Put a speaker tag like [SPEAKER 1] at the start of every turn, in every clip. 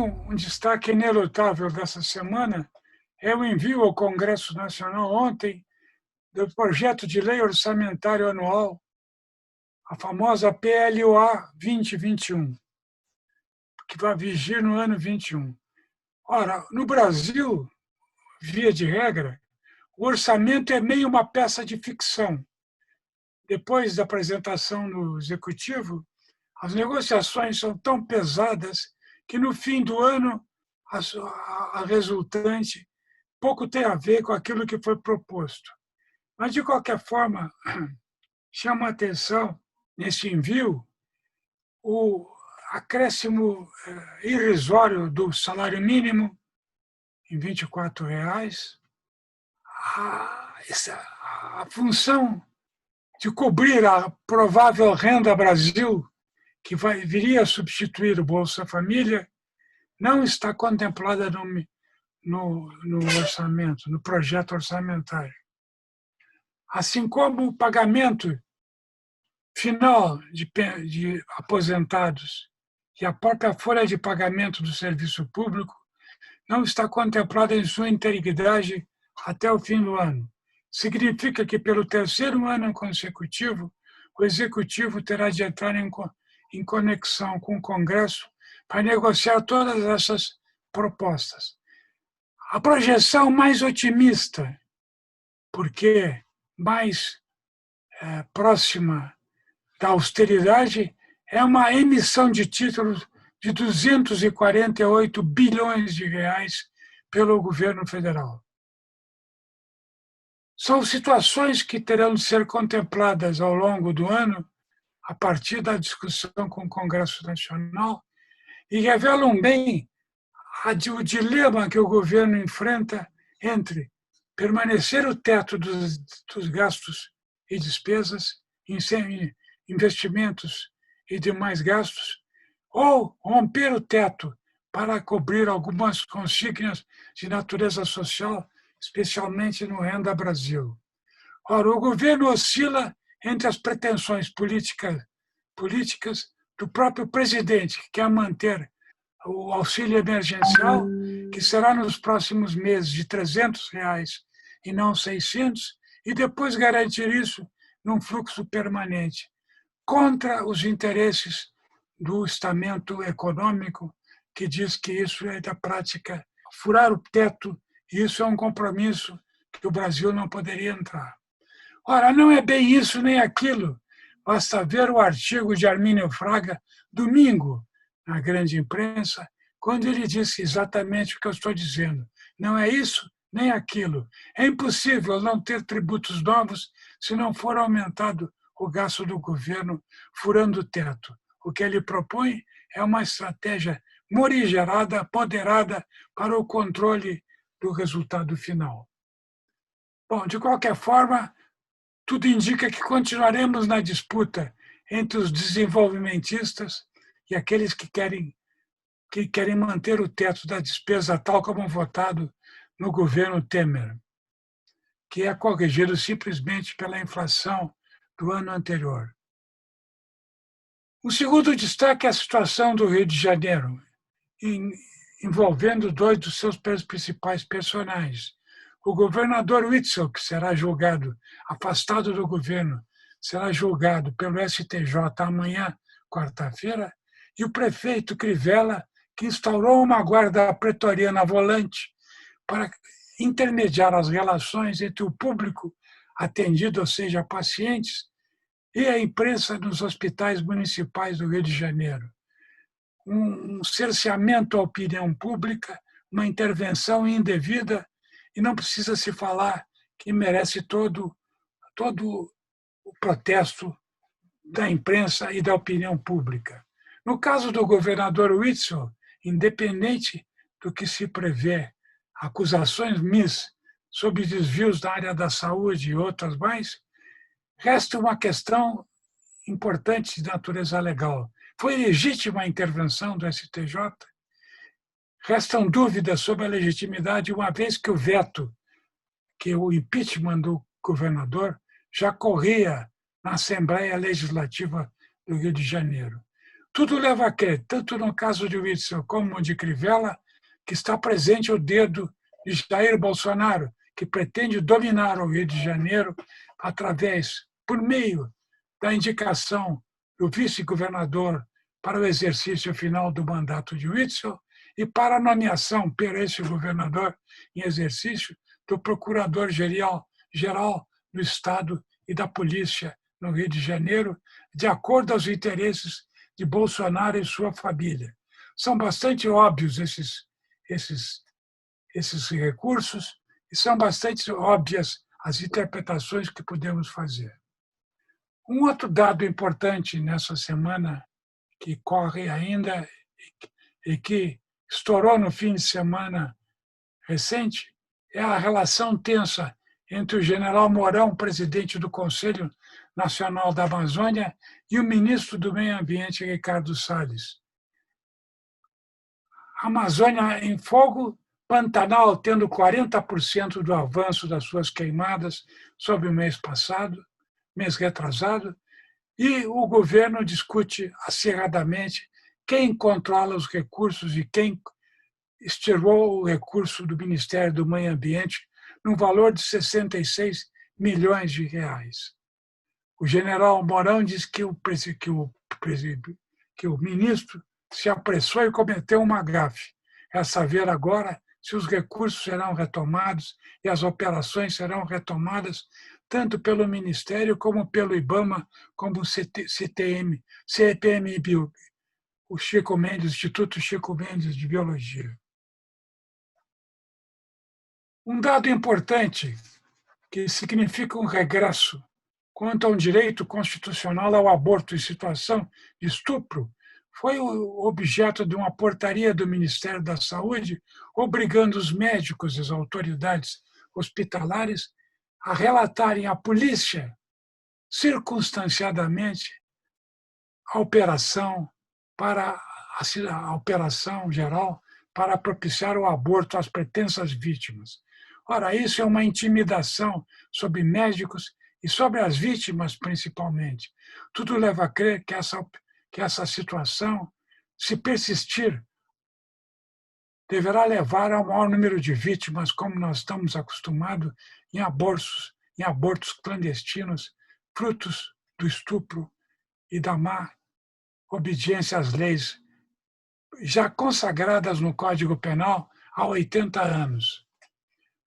[SPEAKER 1] Um destaque inelutável dessa semana é o envio ao Congresso Nacional ontem do projeto de lei orçamentário anual, a famosa PLOA 2021, que vai vigir no ano 21. Ora, no Brasil, via de regra, o orçamento é meio uma peça de ficção. Depois da apresentação no Executivo, as negociações são tão pesadas que, no fim do ano, a resultante pouco tem a ver com aquilo que foi proposto. Mas, de qualquer forma, chama a atenção, nesse envio, o acréscimo irrisório do salário mínimo, em R$ 24, a função de cobrir a provável Renda Brasil, que viria a substituir o Bolsa Família, não está contemplada no orçamento, no projeto orçamentário. Assim como o pagamento final de aposentados e a própria folha de pagamento do serviço público não está contemplada em sua integridade até o fim do ano. Significa que, pelo terceiro ano consecutivo, o Executivo terá de entrar em conexão com o Congresso para negociar todas essas propostas. A projeção mais otimista, porque mais próxima da austeridade, é uma emissão de títulos de 248 bilhões de reais pelo governo federal. São situações que terão de ser contempladas ao longo do ano, a partir da discussão com o Congresso Nacional, e revelam bem o dilema que o governo enfrenta entre permanecer o teto dos gastos e despesas, investimentos e demais gastos, ou romper o teto para cobrir algumas consignas de natureza social, especialmente no Renda Brasil. Ora, o governo oscila entre as pretensões políticas do próprio presidente, que quer manter o auxílio emergencial, que será nos próximos meses de R$ 300 e não 600, e depois garantir isso num fluxo permanente, contra os interesses do estamento econômico, que diz que isso é da prática furar o teto, e isso é um compromisso que o Brasil não poderia entrar. Ora, não é bem isso nem aquilo. Basta ver o artigo de Armínio Fraga, domingo, na grande imprensa, quando ele disse exatamente o que eu estou dizendo. Não é isso nem aquilo. É impossível não ter tributos novos se não for aumentado o gasto do governo furando o teto. O que ele propõe é uma estratégia morigerada, apoderada para o controle do resultado final. Bom, de qualquer forma, tudo indica que continuaremos na disputa entre os desenvolvimentistas e aqueles que querem manter o teto da despesa tal como votado no governo Temer, que é corrigido simplesmente pela inflação do ano anterior. O segundo destaque é a situação do Rio de Janeiro, envolvendo dois dos seus principais personagens. O governador Witzel, que será julgado, afastado do governo, será julgado pelo STJ amanhã, quarta-feira, e o prefeito Crivella, que instaurou uma guarda pretoriana volante para intermediar as relações entre o público atendido, ou seja, pacientes, e a imprensa nos hospitais municipais do Rio de Janeiro. Um cerceamento à opinião pública, uma intervenção indevida, e não precisa se falar que merece todo o protesto da imprensa e da opinião pública. No caso do governador Witzel, independente do que se prevê, acusações sobre desvios na área da saúde e outras mais, resta uma questão importante de natureza legal. Foi legítima a intervenção do STJ? Restam dúvidas sobre a legitimidade, uma vez que o veto, que o impeachment do governador, já corria na Assembleia Legislativa do Rio de Janeiro. Tudo leva a crer, tanto no caso de Witzel como de Crivella, que está presente o dedo de Jair Bolsonaro, que pretende dominar o Rio de Janeiro por meio da indicação do vice-governador para o exercício final do mandato de Witzel e para a nomeação por esse governador em exercício do procurador-geral do Estado e da Polícia no Rio de Janeiro, de acordo aos interesses de Bolsonaro e sua família. São bastante óbvios esses recursos e são bastante óbvias as interpretações que podemos fazer. Um outro dado importante nessa semana que corre ainda e que estourou no fim de semana recente é a relação tensa entre o general Mourão, presidente do Conselho Nacional da Amazônia, e o ministro do Meio Ambiente, Ricardo Salles. A Amazônia em fogo, Pantanal tendo 40% do avanço das suas queimadas sobre o mês retrasado, e o governo discute acirradamente quem controla os recursos e quem estirou o recurso do Ministério do Meio Ambiente no valor de 66 milhões de reais. O general Mourão diz que o ministro se apressou e cometeu uma gafe. É saber agora se os recursos serão retomados e as operações serão retomadas tanto pelo Ministério como pelo IBAMA, como o CPMI, o Instituto Chico Mendes de Biologia. Um dado importante que significa um regresso quanto a um direito constitucional ao aborto em situação de estupro foi o objeto de uma portaria do Ministério da Saúde obrigando os médicos e as autoridades hospitalares a relatarem à polícia circunstanciadamente a operação geral para propiciar o aborto às pretensas vítimas. Ora, isso é uma intimidação sobre médicos e sobre as vítimas, principalmente. Tudo leva a crer que essa situação, se persistir, deverá levar ao maior número de vítimas, como nós estamos acostumados, em abortos clandestinos, frutos do estupro e da má obediência às leis já consagradas no Código Penal há 80 anos.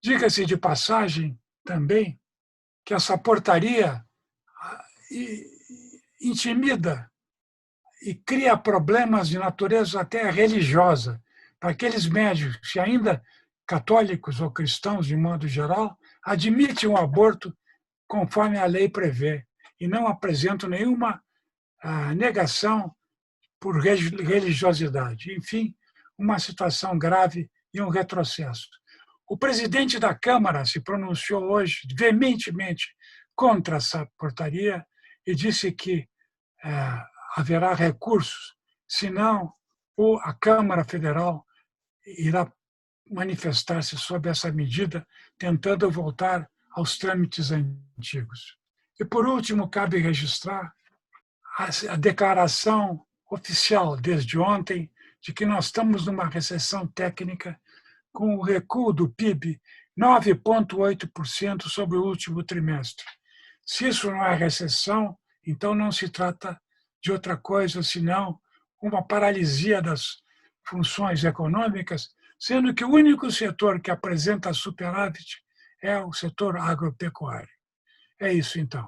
[SPEAKER 1] Diga-se de passagem também que essa portaria intimida e cria problemas de natureza até religiosa para aqueles médicos que ainda católicos ou cristãos, de modo geral, admitem o aborto conforme a lei prevê e não apresentam nenhuma negação por religiosidade. Enfim, uma situação grave e um retrocesso. O presidente da Câmara se pronunciou hoje veementemente contra essa portaria e disse que haverá recursos, senão a Câmara Federal irá manifestar-se sobre essa medida, tentando voltar aos trâmites antigos. E, por último, cabe registrar a declaração oficial desde ontem de que nós estamos numa recessão técnica com o recuo do PIB 9,8% sobre o último trimestre. Se isso não é recessão, então não se trata de outra coisa senão uma paralisia das funções econômicas, sendo que o único setor que apresenta superávit é o setor agropecuário. É isso, então.